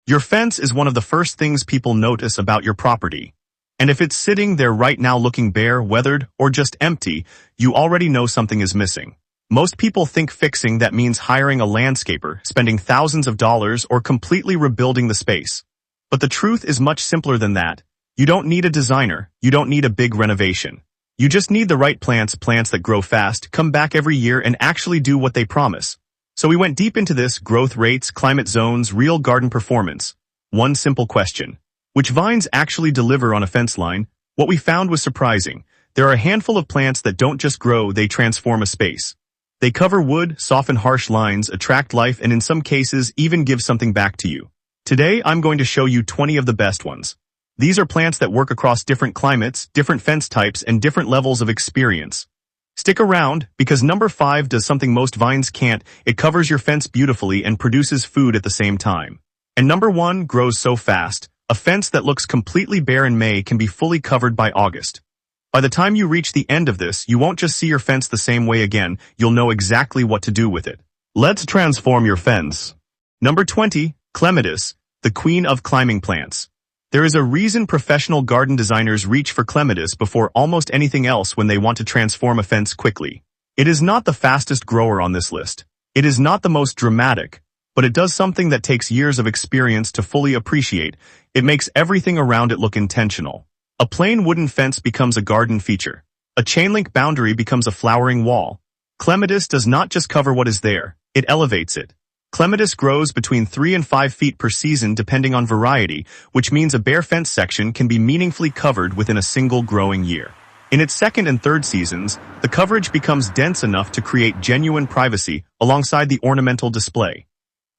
Your fence is one of the first things people notice about your property. And if it's sitting there right now looking bare, weathered, or just empty, you already know something is missing. Most people think fixing that means hiring a landscaper, spending thousands of dollars, or completely rebuilding the space. But the truth is much simpler than that. You don't need a designer, you don't need a big renovation. You just need the right plants that grow fast, come back every year, and actually do what they promise. So we went deep into this: growth rates, climate zones, real garden performance. One simple question: which vines actually deliver on a fence line? What we found was surprising. There are a handful of plants that don't just grow, they transform a space. They cover wood, soften harsh lines, attract life, and in some cases even give something back to you. Today I'm going to show you 20 of the best ones. These are plants that work across different climates, different fence types, and different levels of experience. Stick around, because number 5 does something most vines can't. It covers your fence beautifully and produces food at the same time. And number 1 grows so fast. A fence that looks completely bare in May can be fully covered by August. By the time you reach the end of this, you won't just see your fence the same way again, you'll know exactly what to do with it. Let's transform your fence. Number 20, Clematis, the queen of climbing plants. There is a reason professional garden designers reach for Clematis before almost anything else when they want to transform a fence quickly. It is not the fastest grower on this list. It is not the most dramatic, but it does something that takes years of experience to fully appreciate. It makes everything around it look intentional. A plain wooden fence becomes a garden feature. A chain-link boundary becomes a flowering wall. Clematis does not just cover what is there, it elevates it. Clematis grows between 3 and 5 feet per season depending on variety, which means a bare fence section can be meaningfully covered within a single growing year. In its second and third seasons, the coverage becomes dense enough to create genuine privacy alongside the ornamental display.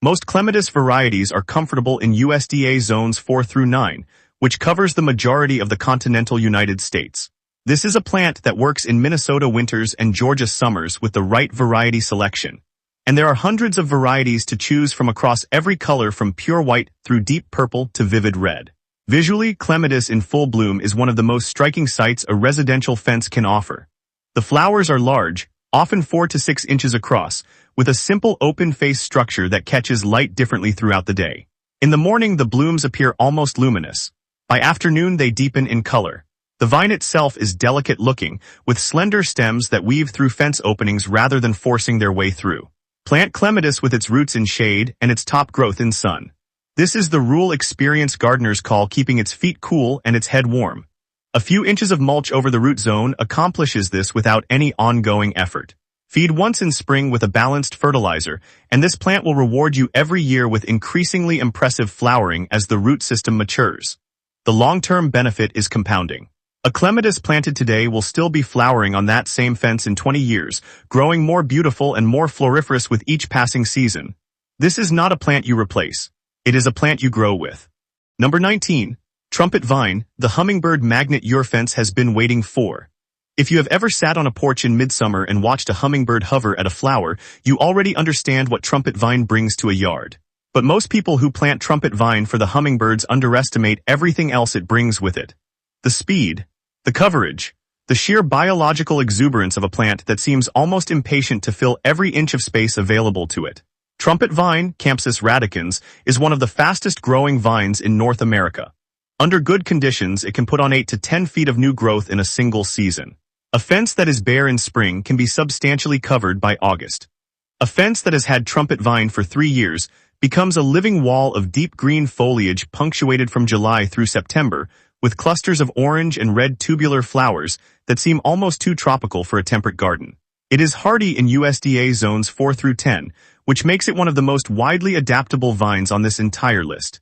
Most Clematis varieties are comfortable in USDA zones 4 through 9, which covers the majority of the continental United States. This is a plant that works in Minnesota winters and Georgia summers with the right variety selection. And there are hundreds of varieties to choose from across every color, from pure white through deep purple to vivid red. Visually, Clematis in full bloom is one of the most striking sights a residential fence can offer. The flowers are large, often 4 to 6 inches across, with a simple open-face structure that catches light differently throughout the day. In the morning, the blooms appear almost luminous. By afternoon, they deepen in color. The vine itself is delicate-looking, with slender stems that weave through fence openings rather than forcing their way through. Plant Clematis with its roots in shade and its top growth in sun. This is the rule experienced gardeners call keeping its feet cool and its head warm. A few inches of mulch over the root zone accomplishes this without any ongoing effort. Feed once in spring with a balanced fertilizer, and this plant will reward you every year with increasingly impressive flowering as the root system matures. The long-term benefit is compounding. A Clematis planted today will still be flowering on that same fence in 20 years, growing more beautiful and more floriferous with each passing season. This is not a plant you replace. It is a plant you grow with. Number 19. Trumpet Vine, the hummingbird magnet your fence has been waiting for. If you have ever sat on a porch in midsummer and watched a hummingbird hover at a flower, you already understand what Trumpet Vine brings to a yard. But most people who plant Trumpet Vine for the hummingbirds underestimate everything else it brings with it. The speed, the coverage, the sheer biological exuberance of a plant that seems almost impatient to fill every inch of space available to it. Trumpet Vine, Campsis radicans, is one of the fastest growing vines in North America. Under good conditions, it can put on 8 to 10 feet of new growth in a single season. A fence that is bare in spring can be substantially covered by August. A fence that has had Trumpet Vine for 3 years becomes a living wall of deep green foliage punctuated from July through September, with clusters of orange and red tubular flowers that seem almost too tropical for a temperate garden. It is hardy in USDA zones 4 through 10, which makes it one of the most widely adaptable vines on this entire list.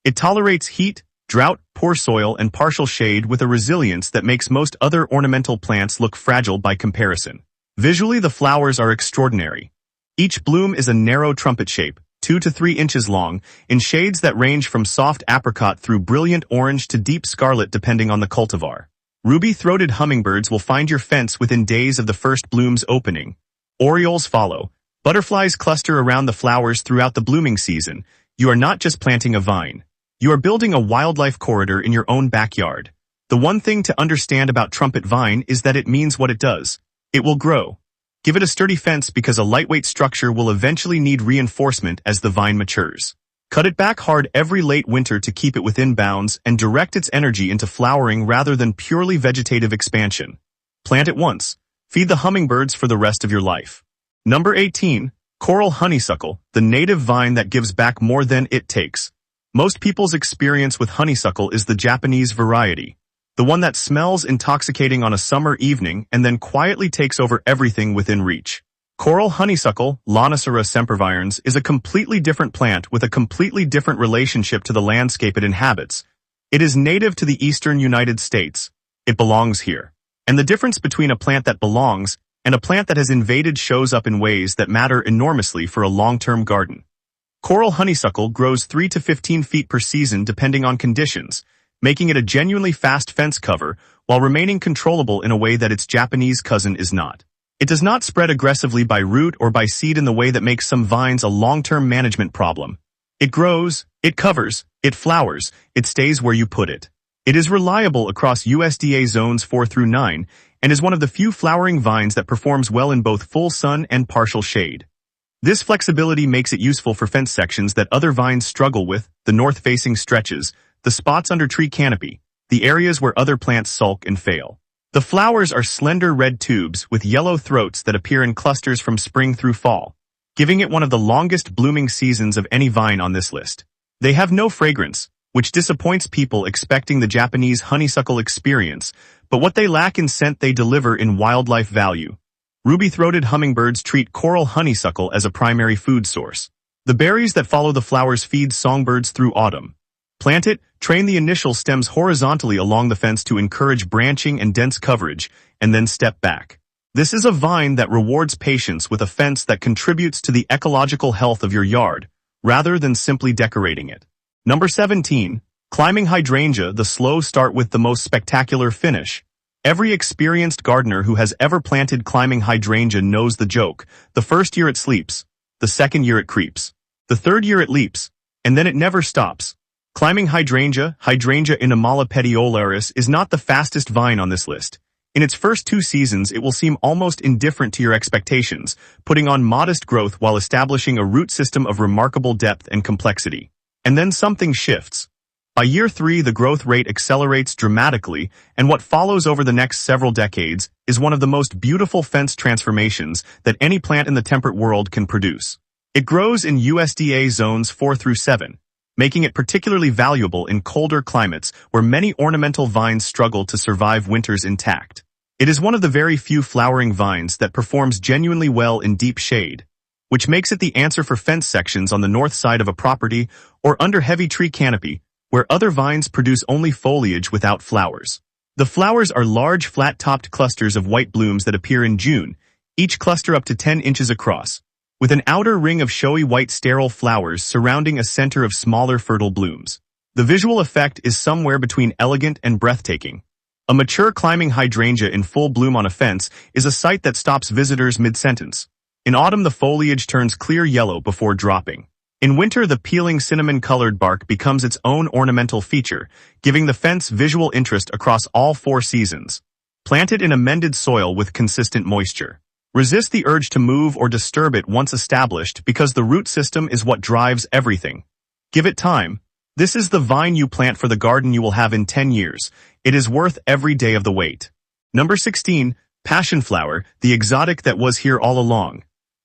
It tolerates heat, drought, poor soil, and partial shade with a resilience that makes most other ornamental plants look fragile by comparison. Visually, the flowers are extraordinary. Each bloom is a narrow trumpet shape, 2 to 3 inches long, in shades that range from soft apricot through brilliant orange to deep scarlet depending on the cultivar. Ruby-throated hummingbirds will find your fence within days of the first bloom's opening. Orioles follow. Butterflies cluster around the flowers throughout the blooming season. You are not just planting a vine. You are building a wildlife corridor in your own backyard. The one thing to understand about Trumpet Vine is that it means what it does. It will grow. Give it a sturdy fence because a lightweight structure will eventually need reinforcement as the vine matures. Cut it back hard every late winter to keep it within bounds and direct its energy into flowering rather than purely vegetative expansion. Plant it once. Feed the hummingbirds for the rest of your life. Number 18. Coral honeysuckle, the native vine that gives back more than it takes. Most people's experience with honeysuckle is the Japanese variety. The one that smells intoxicating on a summer evening and then quietly takes over everything within reach. Coral honeysuckle, Lonicera sempervirens, is a completely different plant with a completely different relationship to the landscape it inhabits. It is native to the eastern United States. It belongs here. And the difference between a plant that belongs and a plant that has invaded shows up in ways that matter enormously for a long-term garden. Coral honeysuckle grows 3 to 15 feet per season depending on conditions, making it a genuinely fast fence cover while remaining controllable in a way that its Japanese cousin is not. It does not spread aggressively by root or by seed in the way that makes some vines a long-term management problem. It grows, it covers, it flowers, it stays where you put it. It is reliable across USDA zones 4 through 9 and is one of the few flowering vines that performs well in both full sun and partial shade. This flexibility makes it useful for fence sections that other vines struggle with, the north-facing stretches, the spots under tree canopy, the areas where other plants sulk and fail. The flowers are slender red tubes with yellow throats that appear in clusters from spring through fall, giving it one of the longest blooming seasons of any vine on this list. They have no fragrance, which disappoints people expecting the Japanese honeysuckle experience, but what they lack in scent they deliver in wildlife value. Ruby-throated hummingbirds treat coral honeysuckle as a primary food source. The berries that follow the flowers feed songbirds through autumn. Plant it, train the initial stems horizontally along the fence to encourage branching and dense coverage, and then step back. This is a vine that rewards patience with a fence that contributes to the ecological health of your yard, rather than simply decorating it. Number 17. Climbing hydrangea, the slow start with the most spectacular finish. Every experienced gardener who has ever planted climbing hydrangea knows the joke. The first year it sleeps, the second year it creeps, the third year it leaps, and then it never stops. Climbing hydrangea, Hydrangea inamala petiolaris, is not the fastest vine on this list. In its first 2 seasons, it will seem almost indifferent to your expectations, putting on modest growth while establishing a root system of remarkable depth and complexity. And then something shifts. By year 3, the growth rate accelerates dramatically, and what follows over the next several decades is one of the most beautiful fence transformations that any plant in the temperate world can produce. It grows in USDA zones 4 through 7. Making it particularly valuable in colder climates where many ornamental vines struggle to survive winters intact. It is one of the very few flowering vines that performs genuinely well in deep shade, which makes it the answer for fence sections on the north side of a property or under heavy tree canopy, where other vines produce only foliage without flowers. The flowers are large flat-topped clusters of white blooms that appear in June, each cluster up to 10 inches across, with an outer ring of showy white sterile flowers surrounding a center of smaller fertile blooms. The visual effect is somewhere between elegant and breathtaking. A mature climbing hydrangea in full bloom on a fence is a sight that stops visitors mid-sentence. In autumn, the foliage turns clear yellow before dropping. In winter, the peeling cinnamon-colored bark becomes its own ornamental feature, giving the fence visual interest across all 4 seasons. Plant it in amended soil with consistent moisture. Resist the urge to move or disturb it once established because the root system is what drives everything. Give it time. This is the vine you plant for the garden you will have in 10 years. It is worth every day of the wait. Number 16. Passionflower, the exotic that was here all along.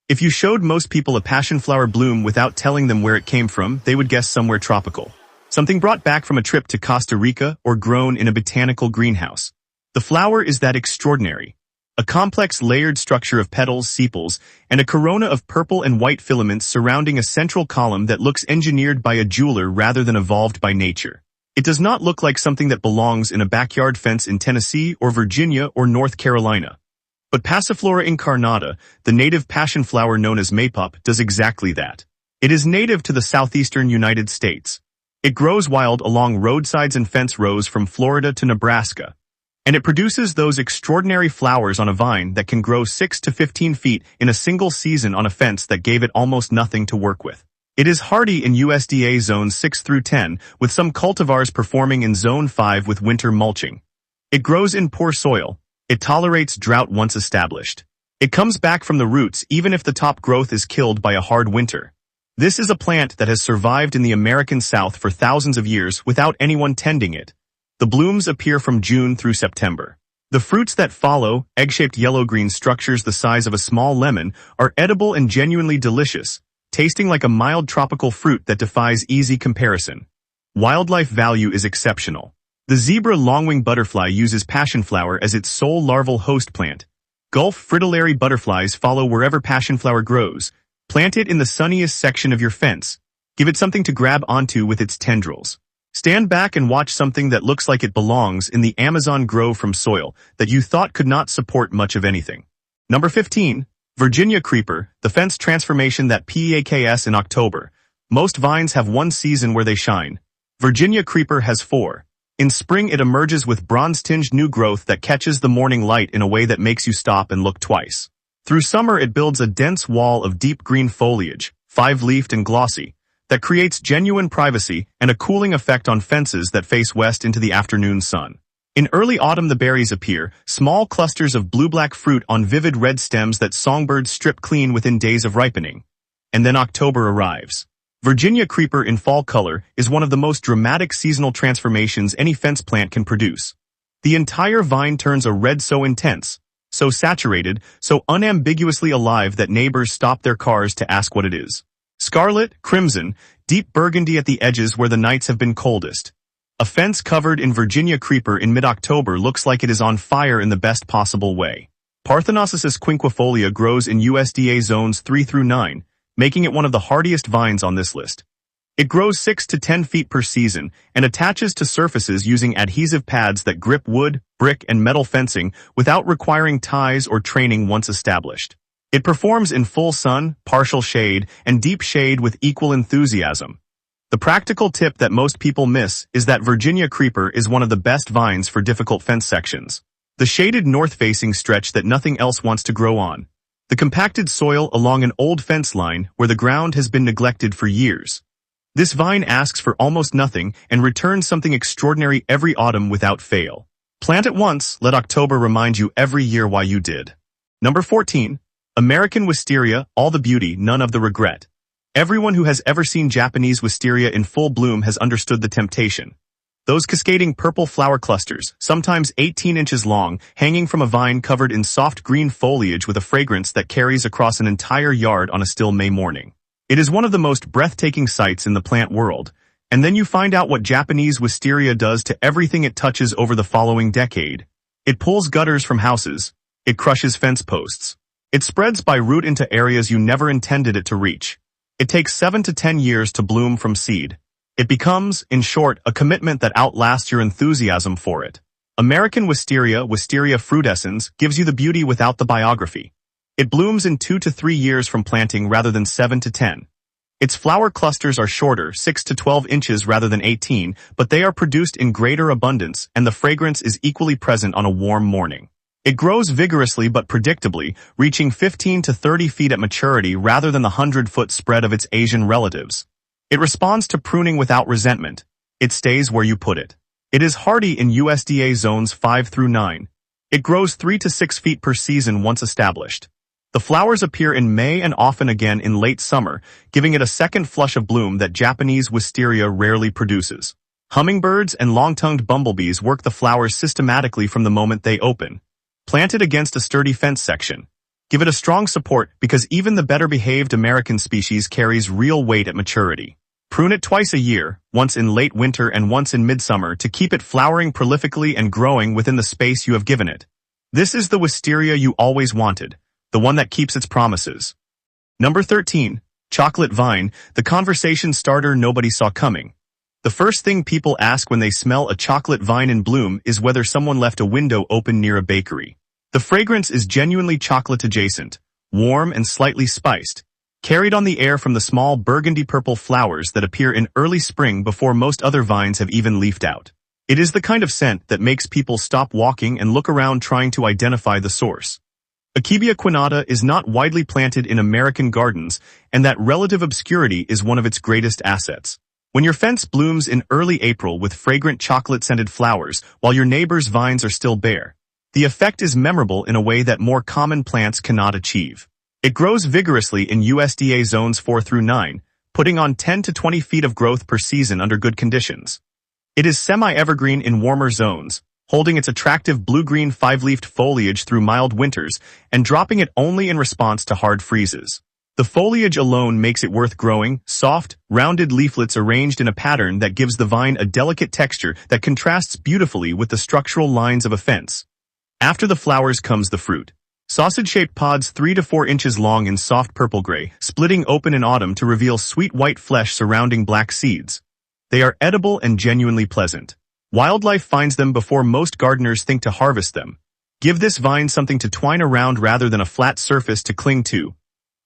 If you showed most people a passionflower bloom without telling them where it came from, they would guess somewhere tropical. Something brought back from a trip to Costa Rica or grown in a botanical greenhouse. The flower is that extraordinary. A complex layered structure of petals, sepals, and a corona of purple and white filaments surrounding a central column that looks engineered by a jeweler rather than evolved by nature. It does not look like something that belongs in a backyard fence in Tennessee or Virginia or North Carolina. But Passiflora incarnata, the native passionflower known as Maypop, does exactly that. It is native to the southeastern United States. It grows wild along roadsides and fence rows from Florida to Nebraska. And it produces those extraordinary flowers on a vine that can grow 6 to 15 feet in a single season on a fence that gave it almost nothing to work with. It is hardy in USDA zones 6 through 10, with some cultivars performing in zone 5 with winter mulching. It grows in poor soil. It tolerates drought once established. It comes back from the roots even if the top growth is killed by a hard winter. This is a plant that has survived in the American South for thousands of years without anyone tending it. The blooms appear from June through September. The fruits that follow, egg-shaped yellow-green structures the size of a small lemon, are edible and genuinely delicious, tasting like a mild tropical fruit that defies easy comparison. Wildlife value is exceptional. The zebra longwing butterfly uses passionflower as its sole larval host plant. Gulf fritillary butterflies follow wherever passionflower grows. Plant it in the sunniest section of your fence. Give it something to grab onto with its tendrils. Stand back and watch something that looks like it belongs in the Amazon grow from soil that you thought could not support much of anything. Number 15. Virginia creeper, the fence transformation that peaks in October. Most vines have one season where they shine. Virginia creeper has 4. In spring it emerges with bronze-tinged new growth that catches the morning light in a way that makes you stop and look twice. Through summer it builds a dense wall of deep green foliage, 5-leafed and glossy, that creates genuine privacy and a cooling effect on fences that face west into the afternoon sun. In early autumn the berries appear, small clusters of blue-black fruit on vivid red stems that songbirds strip clean within days of ripening. And then October arrives. Virginia creeper in fall color is one of the most dramatic seasonal transformations any fence plant can produce. The entire vine turns a red so intense, so saturated, so unambiguously alive that neighbors stop their cars to ask what it is. Scarlet, crimson, deep burgundy at the edges where the nights have been coldest. A fence covered in Virginia creeper in mid-October looks like it is on fire in the best possible way. Parthenosis quinquifolia grows in USDA zones 3 through 9, making it one of the hardiest vines on this list. It grows 6 to 10 feet per season and attaches to surfaces using adhesive pads that grip wood, brick, and metal fencing without requiring ties or training once established. It performs in full sun, partial shade, and deep shade with equal enthusiasm. The practical tip that most people miss is that Virginia creeper is one of the best vines for difficult fence sections. The shaded north-facing stretch that nothing else wants to grow on. The compacted soil along an old fence line where the ground has been neglected for years. This vine asks for almost nothing and returns something extraordinary every autumn without fail. Plant it once, let October remind you every year why you did. Number 14. American Wisteria, all the beauty, none of the regret. Everyone who has ever seen Japanese wisteria in full bloom has understood the temptation. Those cascading purple flower clusters, sometimes 18 inches long, hanging from a vine covered in soft green foliage with a fragrance that carries across an entire yard on a still May morning. It is one of the most breathtaking sights in the plant world, and then you find out what Japanese wisteria does to everything it touches over the following decade. It pulls gutters from houses. It crushes fence posts. It spreads by root into areas you never intended it to reach. It takes 7 to 10 years to bloom from seed. It becomes, in short, a commitment that outlasts your enthusiasm for it. American Wisteria frutescens, gives you the beauty without the biography. It blooms in 2 to 3 years from planting rather than 7 to 10. Its flower clusters are shorter, 6 to 12 inches rather than 18, but they are produced in greater abundance, and the fragrance is equally present on a warm morning. It grows vigorously but predictably, reaching 15 to 30 feet at maturity rather than the 100-foot spread of its Asian relatives. It responds to pruning without resentment. It stays where you put it. It is hardy in USDA zones 5 through 9. It grows 3 to 6 feet per season once established. The flowers appear in May and often again in late summer, giving it a second flush of bloom that Japanese wisteria rarely produces. Hummingbirds and long-tongued bumblebees work the flowers systematically from the moment they open. Plant it against a sturdy fence section. Give it a strong support because even the better-behaved American species carries real weight at maturity. Prune it twice a year, once in late winter and once in midsummer to keep it flowering prolifically and growing within the space you have given it. This is the wisteria you always wanted, the one that keeps its promises. Number 13. Chocolate vine, the conversation starter nobody saw coming. The first thing people ask when they smell a chocolate vine in bloom is whether someone left a window open near a bakery. The fragrance is genuinely chocolate adjacent, warm and slightly spiced, carried on the air from the small burgundy-purple flowers that appear in early spring before most other vines have even leafed out. It is the kind of scent that makes people stop walking and look around trying to identify the source. Akebia quinata is not widely planted in American gardens, and that relative obscurity is one of its greatest assets. When your fence blooms in early April with fragrant chocolate-scented flowers while your neighbor's vines are still bare, the effect is memorable in a way that more common plants cannot achieve. It grows vigorously in USDA zones 4 through 9, putting on 10 to 20 feet of growth per season under good conditions. It is semi-evergreen in warmer zones, holding its attractive blue-green 5-leafed foliage through mild winters and dropping it only in response to hard freezes. The foliage alone makes it worth growing, soft, rounded leaflets arranged in a pattern that gives the vine a delicate texture that contrasts beautifully with the structural lines of a fence. After the flowers comes the fruit. Sausage-shaped pods 3 to 4 inches long in soft purple-gray, splitting open in autumn to reveal sweet white flesh surrounding black seeds. They are edible and genuinely pleasant. Wildlife finds them before most gardeners think to harvest them. Give this vine something to twine around rather than a flat surface to cling to.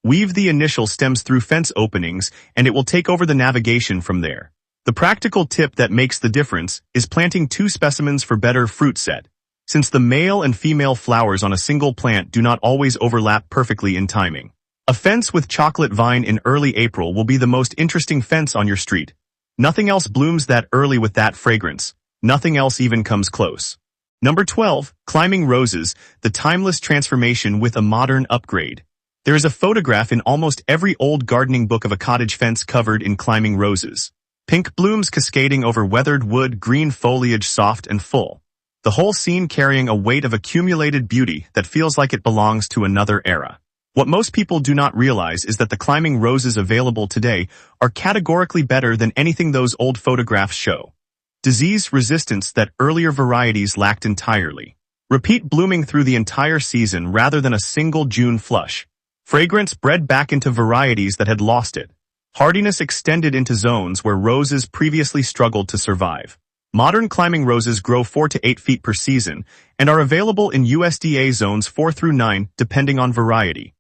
Weave the initial stems through fence openings, and it will take over the navigation from there. The practical tip that makes the difference is planting 2 specimens for better fruit set. Since the male and female flowers on a single plant do not always overlap perfectly in timing. A fence with chocolate vine in early April will be the most interesting fence on your street. Nothing else blooms that early with that fragrance. Nothing else even comes close. Number 12, climbing roses, the timeless transformation with a modern upgrade. There is a photograph in almost every old gardening book of a cottage fence covered in climbing roses. Pink blooms cascading over weathered wood, green foliage soft and full. The whole scene carrying a weight of accumulated beauty that feels like it belongs to another era. What most people do not realize is that the climbing roses available today are categorically better than anything those old photographs show. Disease resistance that earlier varieties lacked entirely. Repeat blooming through the entire season rather than a single June flush. Fragrance bred back into varieties that had lost it. Hardiness extended into zones where roses previously struggled to survive. Modern climbing roses grow 4 to 8 feet per season and are available in USDA zones 4 through 9 depending on variety.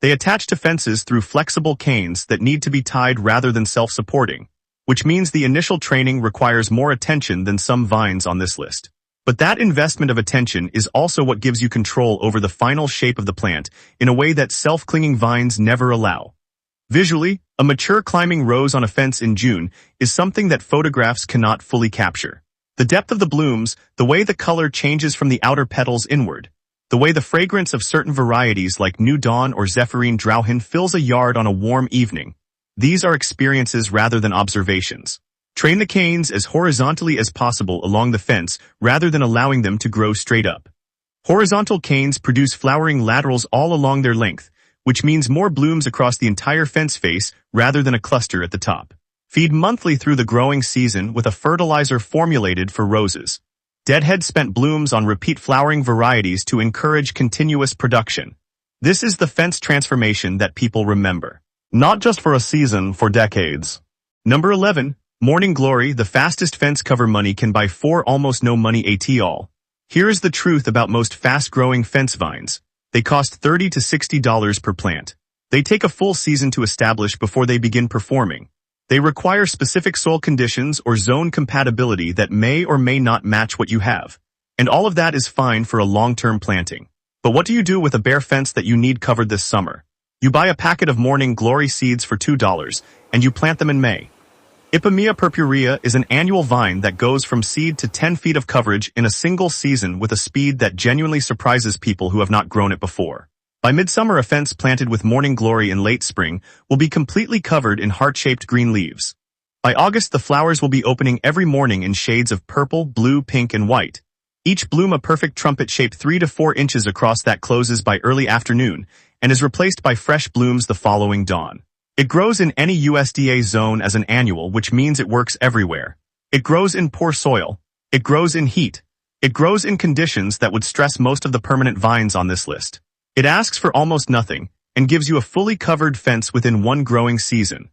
They attach to fences through flexible canes that need to be tied rather than self-supporting, which means the initial training requires more attention than some vines on this list. But that investment of attention is also what gives you control over the final shape of the plant in a way that self-clinging vines never allow. Visually, a mature climbing rose on a fence in June is something that photographs cannot fully capture. The depth of the blooms, the way the color changes from the outer petals inward, the way the fragrance of certain varieties like New Dawn or Zephyrine Drauhin fills a yard on a warm evening. These are experiences rather than observations. Train the canes as horizontally as possible along the fence rather than allowing them to grow straight up. Horizontal canes produce flowering laterals all along their length, which means more blooms across the entire fence face rather than a cluster at the top. Feed monthly through the growing season with a fertilizer formulated for roses. Deadhead spent blooms on repeat flowering varieties to encourage continuous production. This is the fence transformation that people remember. Not just for a season, for decades. Number 11. Morning Glory, the fastest fence cover money can buy 4 almost no money at all. Here is the truth about most fast-growing fence vines. They cost $30 to $60 per plant. They take a full season to establish before they begin performing. They require specific soil conditions or zone compatibility that may or may not match what you have. And all of that is fine for a long-term planting. But what do you do with a bare fence that you need covered this summer? You buy a packet of Morning Glory seeds for $2, and you plant them in May. Ipomoea purpurea is an annual vine that goes from seed to 10 feet of coverage in a single season with a speed that genuinely surprises people who have not grown it before. By midsummer, a fence planted with Morning Glory in late spring will be completely covered in heart-shaped green leaves. By August, the flowers will be opening every morning in shades of purple, blue, pink, and white. Each bloom a perfect trumpet-shaped 3 to 4 inches across that closes by early afternoon and is replaced by fresh blooms the following dawn. It grows in any USDA zone as an annual, which means it works everywhere. It grows in poor soil. It grows in heat. It grows in conditions that would stress most of the permanent vines on this list. It asks for almost nothing and gives you a fully covered fence within one growing season.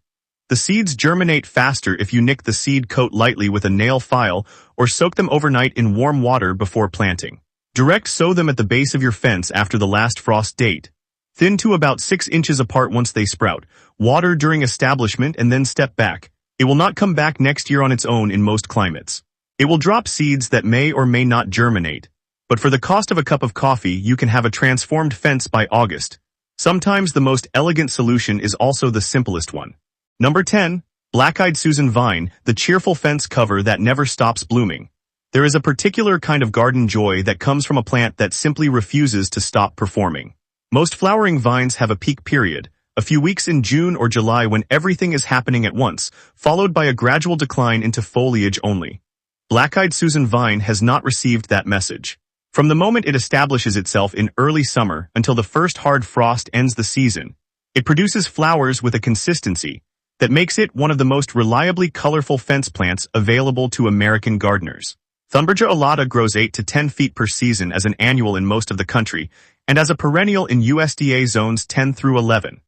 The seeds germinate faster if you nick the seed coat lightly with a nail file or soak them overnight in warm water before planting. Direct sow them at the base of your fence after the last frost date. Thin to about 6 inches apart once they sprout. Water during establishment and then step back. It will not come back next year on its own in most climates. It will drop seeds that may or may not germinate. But for the cost of a cup of coffee, you can have a transformed fence by August. Sometimes the most elegant solution is also the simplest one. Number 10. Black-Eyed Susan Vine, the cheerful fence cover that never stops blooming. There is a particular kind of garden joy that comes from a plant that simply refuses to stop performing. Most flowering vines have a peak period, a few weeks in June or July when everything is happening at once, followed by a gradual decline into foliage only. Black-eyed Susan vine has not received that message. From the moment it establishes itself in early summer until the first hard frost ends the season, it produces flowers with a consistency that makes it one of the most reliably colorful fence plants available to American gardeners. Thunbergia alata grows 8 to 10 feet per season as an annual in most of the country, and as a perennial in USDA zones 10 through 11.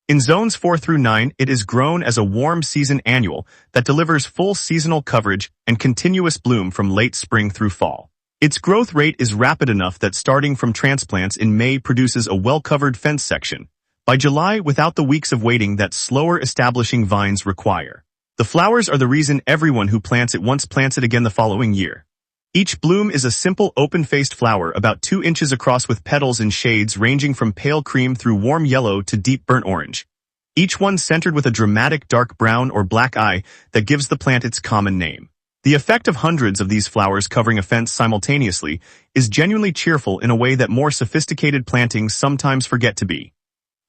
In zones 4 through 9, it is grown as a warm season annual that delivers full seasonal coverage and continuous bloom from late spring through fall. Its growth rate is rapid enough that starting from transplants in May produces a well-covered fence section by July without the weeks of waiting that slower establishing vines require. The flowers are the reason everyone who plants it once plants it again the following year. Each bloom is a simple open-faced flower about 2 inches across with petals in shades ranging from pale cream through warm yellow to deep burnt orange. Each one centered with a dramatic dark brown or black eye that gives the plant its common name. The effect of hundreds of these flowers covering a fence simultaneously is genuinely cheerful in a way that more sophisticated plantings sometimes forget to be.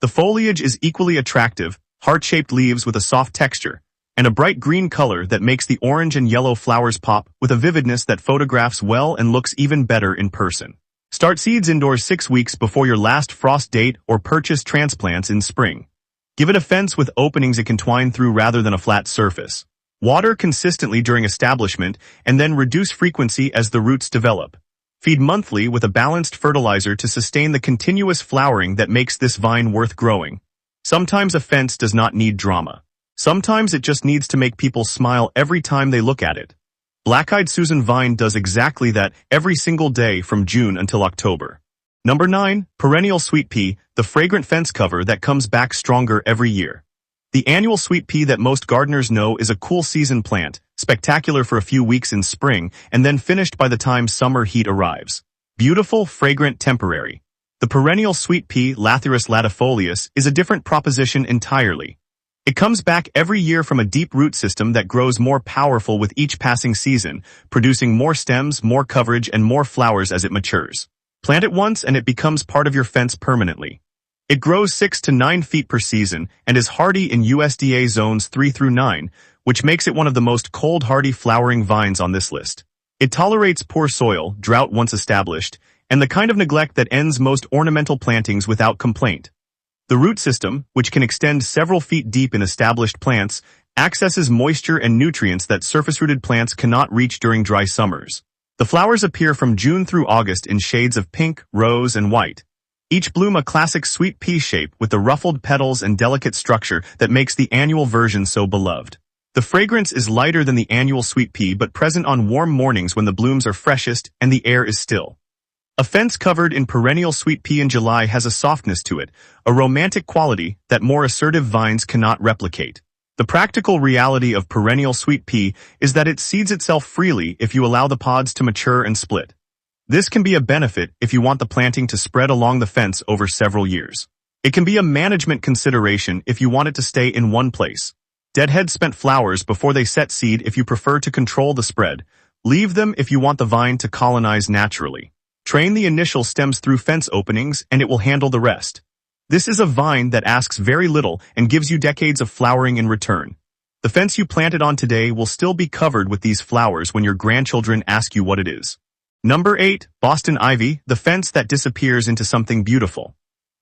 The foliage is equally attractive, heart-shaped leaves with a soft texture, and a bright green color that makes the orange and yellow flowers pop with a vividness that photographs well and looks even better in person. Start seeds indoors 6 weeks before your last frost date or purchase transplants in spring. Give it a fence with openings it can twine through rather than a flat surface. Water consistently during establishment and then reduce frequency as the roots develop. Feed monthly with a balanced fertilizer to sustain the continuous flowering that makes this vine worth growing. Sometimes a fence does not need drama. Sometimes it just needs to make people smile every time they look at it. Black-eyed Susan vine does exactly that every single day from June until October. Number 9, Perennial Sweet Pea, the fragrant fence cover that comes back stronger every year. The annual sweet pea that most gardeners know is a cool season plant, spectacular for a few weeks in spring, and then finished by the time summer heat arrives. Beautiful, fragrant, temporary. The perennial sweet pea, Lathyrus latifolius, is a different proposition entirely. It comes back every year from a deep root system that grows more powerful with each passing season, producing more stems, more coverage, and more flowers as it matures. Plant it once and it becomes part of your fence permanently. It grows 6 to 9 feet per season and is hardy in USDA zones 3 through 9, which makes it one of the most cold-hardy flowering vines on this list. It tolerates poor soil, drought once established, and the kind of neglect that ends most ornamental plantings without complaint. The root system, which can extend several feet deep in established plants, accesses moisture and nutrients that surface-rooted plants cannot reach during dry summers. The flowers appear from June through August in shades of pink, rose, and white. Each bloom a classic sweet pea shape with the ruffled petals and delicate structure that makes the annual version so beloved. The fragrance is lighter than the annual sweet pea but present on warm mornings when the blooms are freshest and the air is still. A fence covered in perennial sweet pea in July has a softness to it, a romantic quality that more assertive vines cannot replicate. The practical reality of perennial sweet pea is that it seeds itself freely if you allow the pods to mature and split. This can be a benefit if you want the planting to spread along the fence over several years. It can be a management consideration if you want it to stay in one place. Deadhead spent flowers before they set seed if you prefer to control the spread. Leave them if you want the vine to colonize naturally. Train the initial stems through fence openings and it will handle the rest. This is a vine that asks very little and gives you decades of flowering in return. The fence you planted on today will still be covered with these flowers when your grandchildren ask you what it is. Number 8, Boston Ivy, the fence that disappears into something beautiful.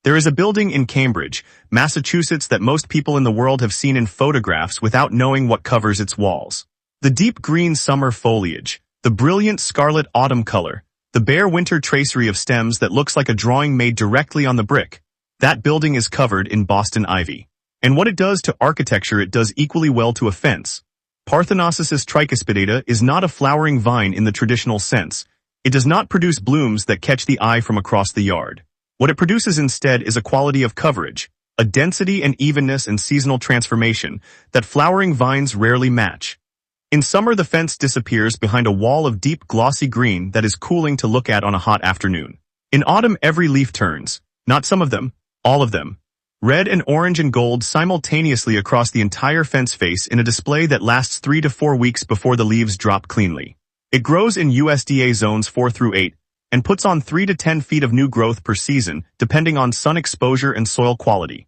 There is a building in Cambridge, Massachusetts that most people in the world have seen in photographs without knowing what covers its walls. The deep green summer foliage, the brilliant scarlet autumn color, the bare winter tracery of stems that looks like a drawing made directly on the brick. That building is covered in Boston Ivy. And what it does to architecture it does equally well to a fence. Parthenosis tricuspidata is not a flowering vine in the traditional sense. It does not produce blooms that catch the eye from across the yard. What it produces instead is a quality of coverage, a density and evenness and seasonal transformation that flowering vines rarely match. In summer the fence disappears behind a wall of deep glossy green that is cooling to look at on a hot afternoon. In autumn every leaf turns, not some of them, all of them, red and orange and gold simultaneously across the entire fence face in a display that lasts 3 to 4 weeks before the leaves drop cleanly. It grows in USDA zones 4 through 8 and puts on 3 to 10 feet of new growth per season, depending on sun exposure and soil quality.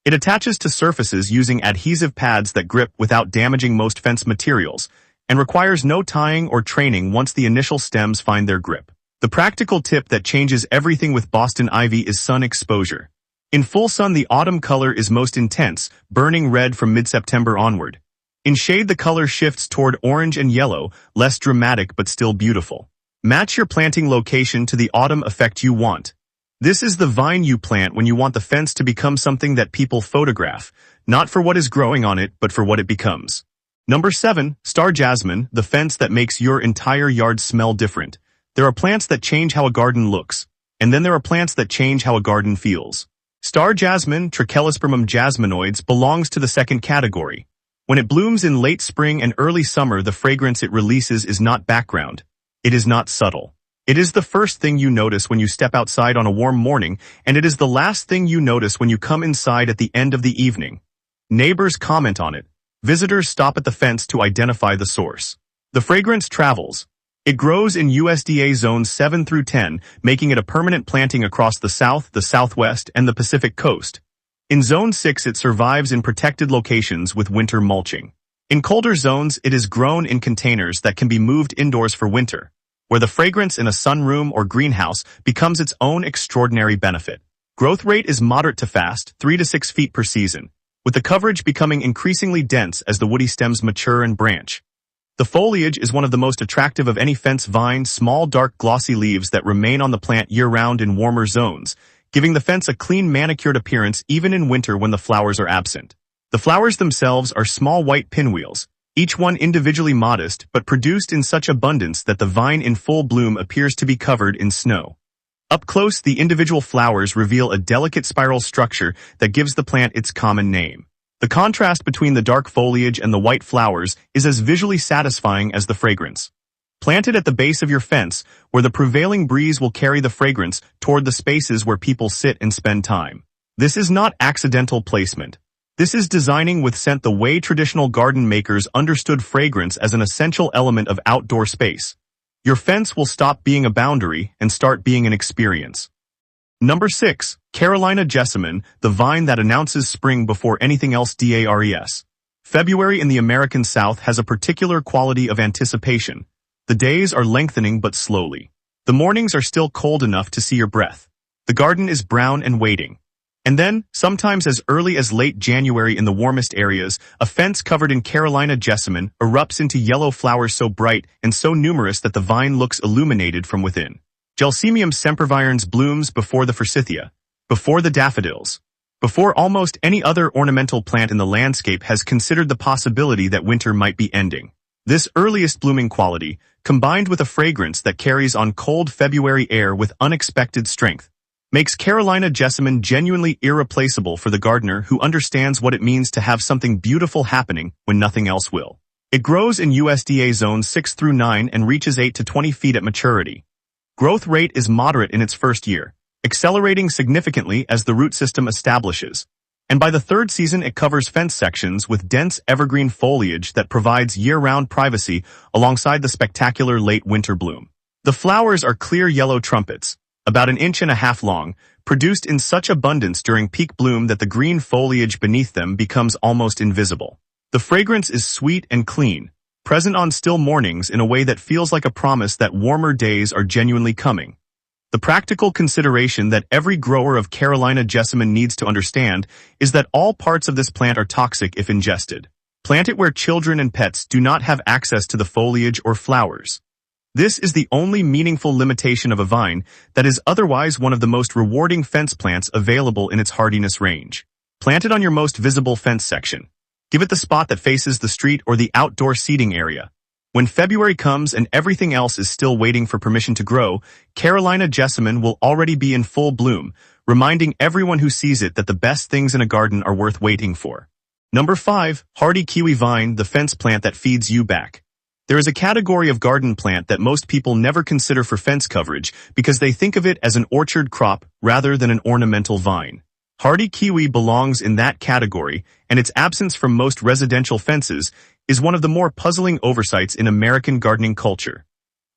It attaches to surfaces using adhesive pads that grip without damaging most fence materials, and requires no tying or training once the initial stems find their grip. The practical tip that changes everything with Boston ivy is sun exposure. In full sun, the autumn color is most intense, burning red from mid-September onward. In shade, the color shifts toward orange and yellow, less dramatic but still beautiful. Match your planting location to the autumn effect you want. This is the vine you plant when you want the fence to become something that people photograph, not for what is growing on it, but for what it becomes. Number 7, Star Jasmine, the fence that makes your entire yard smell different. There are plants that change how a garden looks, and then there are plants that change how a garden feels. Star Jasmine, Trichelospermum jasminoides, belongs to the second category. When it blooms in late spring and early summer, the fragrance it releases is not background. It is not subtle. It is the first thing you notice when you step outside on a warm morning, and it is the last thing you notice when you come inside at the end of the evening. Neighbors comment on it. Visitors stop at the fence to identify the source. The fragrance travels. It grows in USDA zones 7 through 10, making it a permanent planting across the South, the Southwest, and the Pacific coast. In Zone 6, it survives in protected locations with winter mulching. In colder zones, it is grown in containers that can be moved indoors for winter, where the fragrance in a sunroom or greenhouse becomes its own extraordinary benefit. Growth rate is moderate to fast, 3 to 6 feet per season, with the coverage becoming increasingly dense as the woody stems mature and branch. The foliage is one of the most attractive of any fence vine, small dark glossy leaves that remain on the plant year-round in warmer zones, giving the fence a clean manicured appearance even in winter when the flowers are absent. The flowers themselves are small white pinwheels, each one individually modest but produced in such abundance that the vine in full bloom appears to be covered in snow. Up close, the individual flowers reveal a delicate spiral structure that gives the plant its common name. The contrast between the dark foliage and the white flowers is as visually satisfying as the fragrance. Plant it at the base of your fence, where the prevailing breeze will carry the fragrance toward the spaces where people sit and spend time. This is not accidental placement. This is designing with scent the way traditional garden makers understood fragrance as an essential element of outdoor space. Your fence will stop being a boundary and start being an experience. Number 6, Carolina Jessamine, the vine that announces spring before anything else. DARES. February in the American South has a particular quality of anticipation. The days are lengthening but slowly. The mornings are still cold enough to see your breath. The garden is brown and waiting. And then, sometimes as early as late January in the warmest areas, a fence covered in Carolina Jessamine erupts into yellow flowers so bright and so numerous that the vine looks illuminated from within. Gelsemium sempervirens blooms before the forsythia, before the daffodils, before almost any other ornamental plant in the landscape has considered the possibility that winter might be ending. This earliest blooming quality, combined with a fragrance that carries on cold February air with unexpected strength, makes Carolina Jessamine genuinely irreplaceable for the gardener who understands what it means to have something beautiful happening when nothing else will. It grows in USDA zones 6 through 9 and reaches 8 to 20 feet at maturity. Growth rate is moderate in its first year, accelerating significantly as the root system establishes. And by the third season, it covers fence sections with dense evergreen foliage that provides year-round privacy alongside the spectacular late winter bloom. The flowers are clear yellow trumpets, about 1.5 inches long, produced in such abundance during peak bloom that the green foliage beneath them becomes almost invisible. The fragrance is sweet and clean, present on still mornings in a way that feels like a promise that warmer days are genuinely coming. The practical consideration that every grower of Carolina Jessamine needs to understand is that all parts of this plant are toxic if ingested. Plant it where children and pets do not have access to the foliage or flowers. This is the only meaningful limitation of a vine that is otherwise one of the most rewarding fence plants available in its hardiness range. Plant it on your most visible fence section. Give it the spot that faces the street or the outdoor seating area. When February comes and everything else is still waiting for permission to grow, Carolina Jessamine will already be in full bloom, reminding everyone who sees it that the best things in a garden are worth waiting for. Number 5, hardy Kiwi vine, the fence plant that feeds you back. There is a category of garden plant that most people never consider for fence coverage because they think of it as an orchard crop rather than an ornamental vine. Hardy kiwi belongs in that category, and its absence from most residential fences is one of the more puzzling oversights in American gardening culture.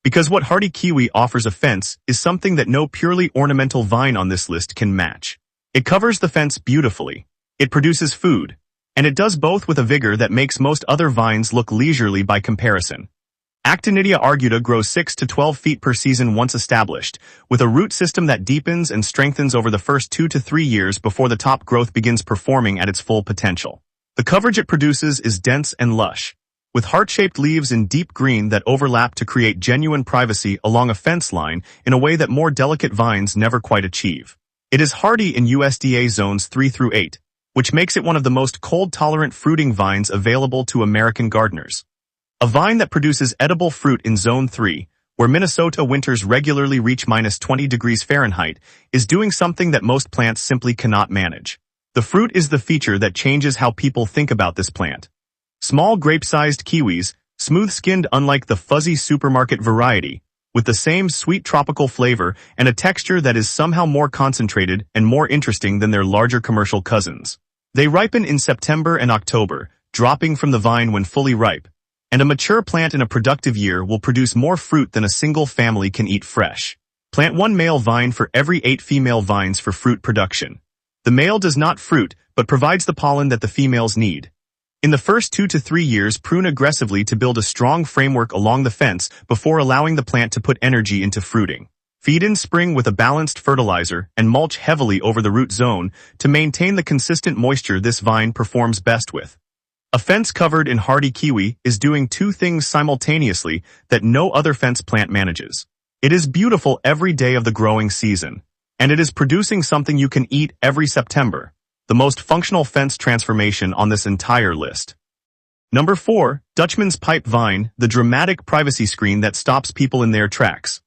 Because what hardy kiwi offers a fence is something that no purely ornamental vine on this list can match. It covers the fence beautifully. It produces food, and it does both with a vigor that makes most other vines look leisurely by comparison. Actinidia arguta grows 6 to 12 feet per season once established, with a root system that deepens and strengthens over the first 2 to 3 years before the top growth begins performing at its full potential. The coverage it produces is dense and lush, with heart-shaped leaves in deep green that overlap to create genuine privacy along a fence line in a way that more delicate vines never quite achieve. It is hardy in USDA zones 3 through 8, which makes it one of the most cold-tolerant fruiting vines available to American gardeners. A vine that produces edible fruit in Zone 3, where Minnesota winters regularly reach -20 degrees Fahrenheit, is doing something that most plants simply cannot manage. The fruit is the feature that changes how people think about this plant. Small grape-sized kiwis, smooth-skinned unlike the fuzzy supermarket variety, with the same sweet tropical flavor and a texture that is somehow more concentrated and more interesting than their larger commercial cousins. They ripen in September and October, dropping from the vine when fully ripe, and a mature plant in a productive year will produce more fruit than a single family can eat fresh. Plant one male vine for every 8 female vines for fruit production. The male does not fruit, but provides the pollen that the females need. In the first 2 to 3 years, prune aggressively to build a strong framework along the fence before allowing the plant to put energy into fruiting. Feed in spring with a balanced fertilizer and mulch heavily over the root zone to maintain the consistent moisture this vine performs best with. A fence covered in hardy kiwi is doing 2 things simultaneously that no other fence plant manages. It is beautiful every day of the growing season, and it is producing something you can eat every September. The most functional fence transformation on this entire list. Number 4, Dutchman's pipe vine, the dramatic privacy screen that stops people in their tracks.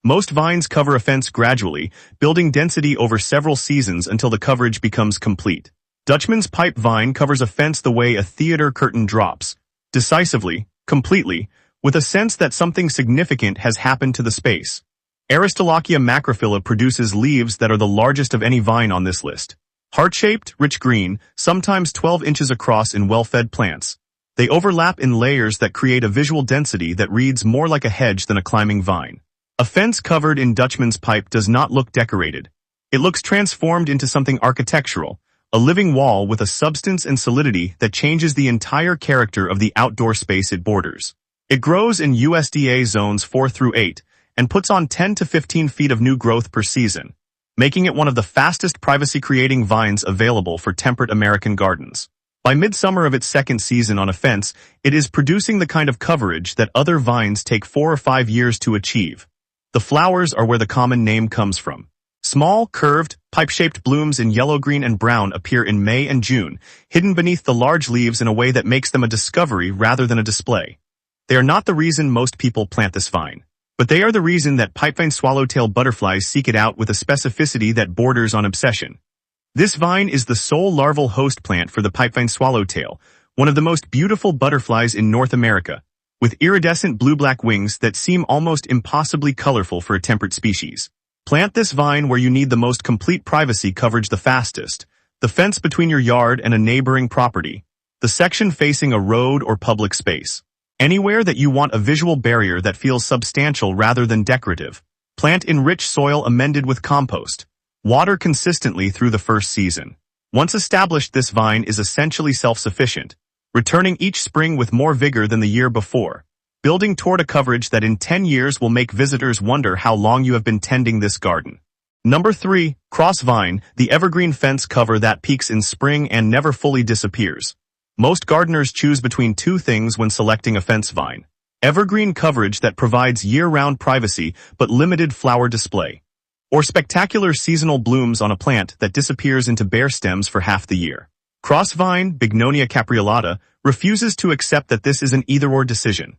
Most vines cover a fence gradually, building density over several seasons until the coverage becomes complete. Dutchman's pipe vine covers a fence the way a theater curtain drops, decisively, completely, with a sense that something significant has happened to the space. Aristolochia macrophylla produces leaves that are the largest of any vine on this list. Heart-shaped, rich green, sometimes 12 inches across in well-fed plants. They overlap in layers that create a visual density that reads more like a hedge than a climbing vine. A fence covered in Dutchman's pipe does not look decorated. It looks transformed into something architectural, a living wall with a substance and solidity that changes the entire character of the outdoor space it borders. It grows in USDA zones 4 through 8 and puts on 10 to 15 feet of new growth per season, making it one of the fastest privacy-creating vines available for temperate American gardens. By midsummer of its second season on a fence, it is producing the kind of coverage that other vines take 4 or 5 years to achieve. The flowers are where the common name comes from. Small, curved, pipe-shaped blooms in yellow, green, and brown appear in May and June, hidden beneath the large leaves in a way that makes them a discovery rather than a display. They are not the reason most people plant this vine, but they are the reason that pipevine swallowtail butterflies seek it out with a specificity that borders on obsession. This vine is the sole larval host plant for the pipevine swallowtail, one of the most beautiful butterflies in North America, with iridescent blue-black wings that seem almost impossibly colorful for a temperate species. Plant this vine where you need the most complete privacy coverage the fastest, the fence between your yard and a neighboring property, the section facing a road or public space. Anywhere that you want a visual barrier that feels substantial rather than decorative. Plant in rich soil amended with compost. Water consistently through the first season. Once established, this vine is essentially self-sufficient, returning each spring with more vigor than the year before, building toward a coverage that in 10 years will make visitors wonder how long you have been tending this garden. Number 3, cross vine, the evergreen fence cover that peaks in spring and never fully disappears. Most gardeners choose between 2 things when selecting a fence vine. Evergreen coverage that provides year-round privacy but limited flower display, or spectacular seasonal blooms on a plant that disappears into bare stems for half the year. Crossvine, Bignonia capreolata, refuses to accept that this is an either-or decision.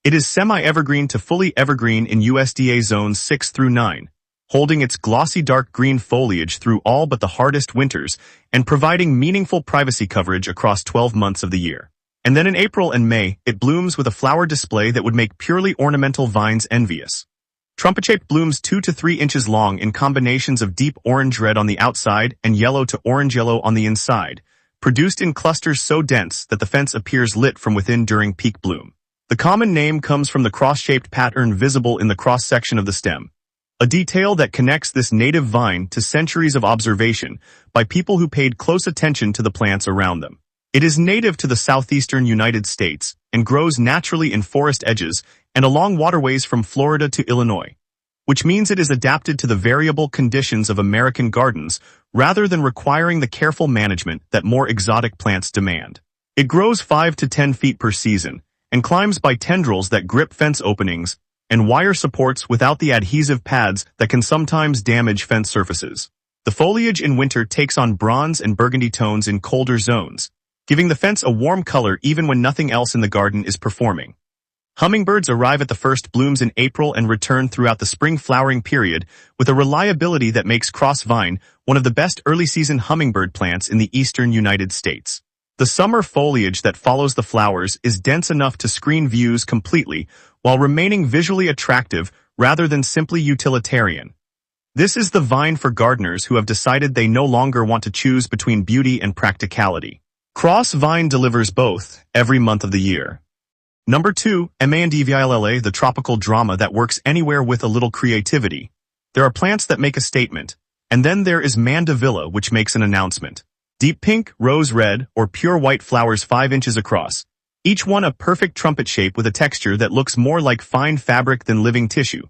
It is semi-evergreen to fully evergreen in USDA zones 6 through 9, holding its glossy dark green foliage through all but the hardest winters and providing meaningful privacy coverage across 12 months of the year. And then in April and May, it blooms with a flower display that would make purely ornamental vines envious. Trumpet-shaped blooms 2 to 3 inches long in combinations of deep orange-red on the outside and yellow to orange-yellow on the inside, produced in clusters so dense that the fence appears lit from within during peak bloom. The common name comes from the cross-shaped pattern visible in the cross-section of the stem. a detail that connects this native vine to centuries of observation by people who paid close attention to the plants around them. It is native to the southeastern United States and grows naturally in forest edges and along waterways from Florida to Illinois, which means it is adapted to the variable conditions of American gardens rather than requiring the careful management that more exotic plants demand. It grows 5 to 10 feet per season and climbs by tendrils that grip fence openings and wire supports without the adhesive pads that can sometimes damage fence surfaces. The foliage in winter takes on bronze and burgundy tones in colder zones, giving the fence a warm color even when nothing else in the garden is performing. Hummingbirds arrive at the first blooms in April and return throughout the spring flowering period with a reliability that makes cross vine one of the best early-season hummingbird plants in the eastern United States. The summer foliage that follows the flowers is dense enough to screen views completely while remaining visually attractive rather than simply utilitarian. This is the vine for gardeners who have decided they no longer want to choose between beauty and practicality. Cross vine delivers both every month of the year. Number 2, Mandevilla, the tropical drama that works anywhere with a little creativity. There are plants that make a statement, and then there is Mandevilla, which makes an announcement. Deep pink, rose red, or pure white flowers 5 inches across, each one a perfect trumpet shape with a texture that looks more like fine fabric than living tissue.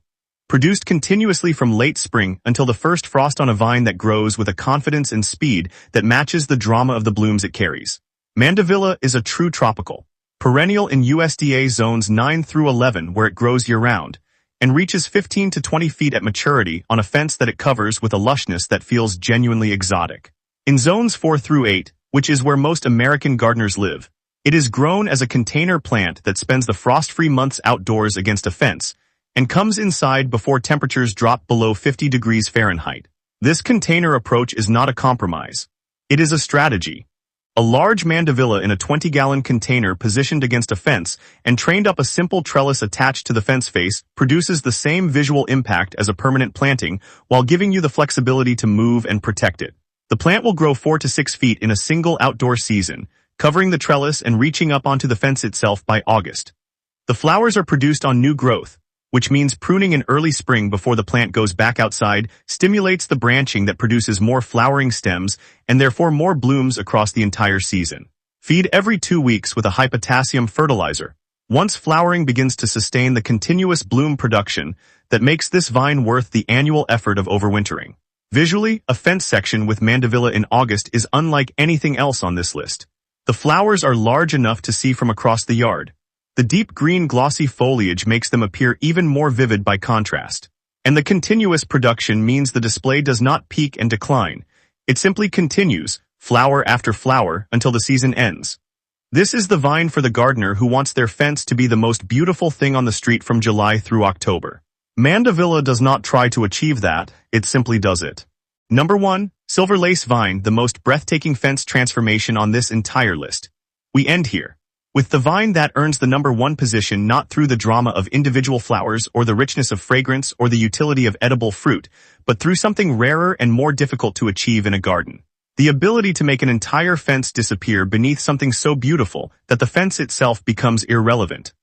Produced continuously from late spring until the first frost on a vine that grows with a confidence and speed that matches the drama of the blooms it carries. Mandevilla is a true tropical, perennial in USDA zones 9 through 11 where it grows year-round, and reaches 15 to 20 feet at maturity on a fence that it covers with a lushness that feels genuinely exotic. In zones 4 through 8, which is where most American gardeners live, it is grown as a container plant that spends the frost-free months outdoors against a fence, and comes inside before temperatures drop below 50 degrees Fahrenheit. This container approach is not a compromise. It is a strategy. A large Mandevilla in a 20-gallon container positioned against a fence and trained up a simple trellis attached to the fence face produces the same visual impact as a permanent planting while giving you the flexibility to move and protect it. The plant will grow 4 to 6 feet in a single outdoor season, covering the trellis and reaching up onto the fence itself by August. The flowers are produced on new growth, which means pruning in early spring before the plant goes back outside stimulates the branching that produces more flowering stems and therefore more blooms across the entire season. Feed every 2 weeks with a high potassium fertilizer. Once flowering begins to sustain the continuous bloom production that makes this vine worth the annual effort of overwintering. Visually, a fence section with Mandevilla in August is unlike anything else on this list. The flowers are large enough to see from across the yard. The deep green glossy foliage makes them appear even more vivid by contrast. And the continuous production means the display does not peak and decline. It simply continues, flower after flower, until the season ends. This is the vine for the gardener who wants their fence to be the most beautiful thing on the street from July through October. Mandevilla does not try to achieve that, it simply does it. Number 1, Silver Lace Vine, the most breathtaking fence transformation on this entire list. We end here, with the vine that earns the number 1 position not through the drama of individual flowers or the richness of fragrance or the utility of edible fruit, but through something rarer and more difficult to achieve in a garden. The ability to make an entire fence disappear beneath something so beautiful that the fence itself becomes irrelevant.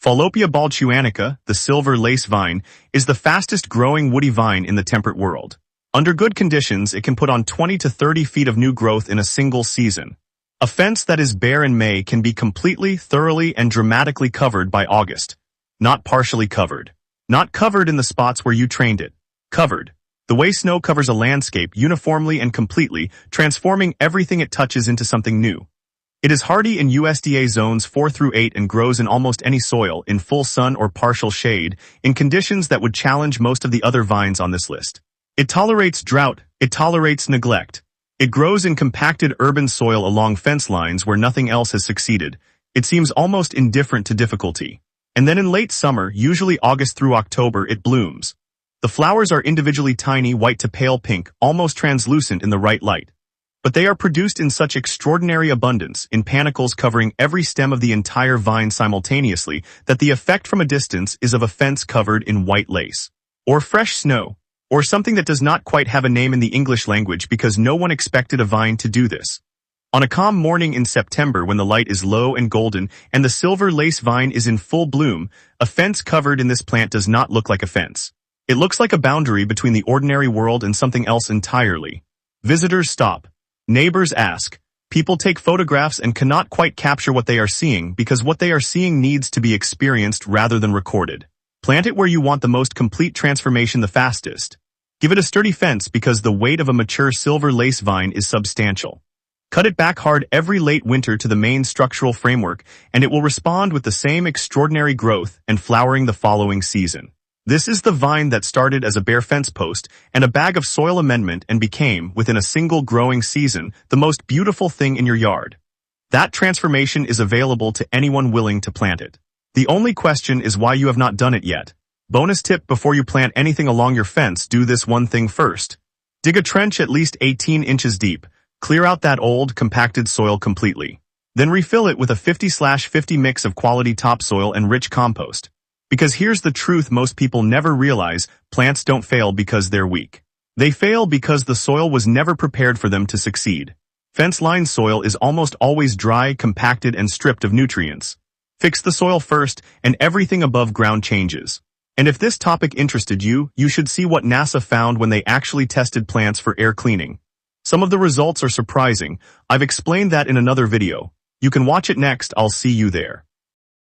Fallopia balchuanica, the silver lace vine, is the fastest growing woody vine in the temperate world. Under good conditions, it can put on 20 to 30 feet of new growth in a single season. A fence that is bare in May can be completely, thoroughly, and dramatically covered by August. Not partially covered. Not covered in the spots where you trained it. Covered. The way snow covers a landscape uniformly and completely, transforming everything it touches into something new. It is hardy in USDA zones 4 through 8 and grows in almost any soil, in full sun or partial shade, in conditions that would challenge most of the other vines on this list. It tolerates drought, it tolerates neglect. It grows in compacted urban soil along fence lines where nothing else has succeeded. It seems almost indifferent to difficulty. And then in late summer, usually August through October, it blooms. The flowers are individually tiny, white to pale pink, almost translucent in the right light. But they are produced in such extraordinary abundance, in panicles covering every stem of the entire vine simultaneously, that the effect from a distance is of a fence covered in white lace. Or fresh snow. Or something that does not quite have a name in the English language because no one expected a vine to do this. On a calm morning in September when the light is low and golden and the silver lace vine is in full bloom, a fence covered in this plant does not look like a fence. It looks like a boundary between the ordinary world and something else entirely. Visitors stop. Neighbors ask. People take photographs and cannot quite capture what they are seeing because what they are seeing needs to be experienced rather than recorded. Plant it where you want the most complete transformation the fastest. Give it a sturdy fence because the weight of a mature silver lace vine is substantial. Cut it back hard every late winter to the main structural framework and it will respond with the same extraordinary growth and flowering the following season. This is the vine that started as a bare fence post and a bag of soil amendment and became, within a single growing season, the most beautiful thing in your yard. That transformation is available to anyone willing to plant it. The only question is why you have not done it yet. Bonus tip: before you plant anything along your fence, do this one thing first. Dig a trench at least 18 inches deep. Clear out that old, compacted soil completely. Then refill it with a 50/50 mix of quality topsoil and rich compost. Because here's the truth most people never realize: plants don't fail because they're weak. They fail because the soil was never prepared for them to succeed. Fence-lined soil is almost always dry, compacted, and stripped of nutrients. Fix the soil first, and everything above ground changes. And if this topic interested you, you should see what NASA found when they actually tested plants for air cleaning. Some of the results are surprising. I've explained that in another video. You can watch it next. I'll see you there.